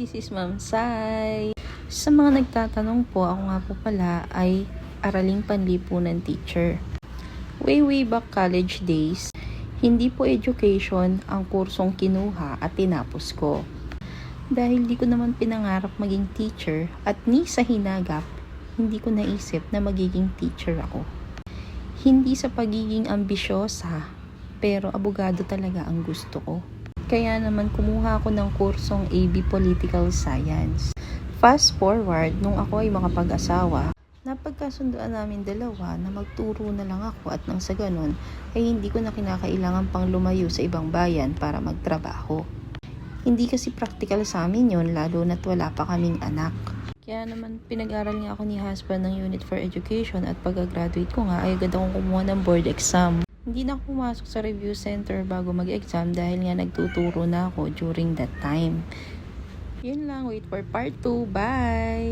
this is Ma'am Sai. Sa mga nagtatanong po, ako nga po pala ay araling panlipunan teacher. Way back college days, hindi po education ang kursong kinuha at tinapos ko. Dahil di ko naman pinangarap maging teacher at ni sa hinagap, hindi ko naisip na magiging teacher ako. Hindi sa pagiging ambisyosa, pero abogado talaga ang gusto ko. Kaya naman kumuha ako ng kursong AB Political Science. Fast forward, nung ako ay makapag-asawa, napagkasunduan namin dalawa na magturo na lang ako at nang sa ganun ay hindi ko na kinakailangan pang lumayo sa ibang bayan para magtrabaho. Hindi kasi practical sa amin yon, lalo na't wala pa kaming anak. Kaya naman pinag-aral niya ako ni husband ng Unit for Education at pagka-graduate ko nga ay agad akong kumuha ng board exam. Hindi na ako pumasok sa review center bago mag-exam dahil nga nagtuturo na ako during that time. Yun lang, wait for part 2. Bye!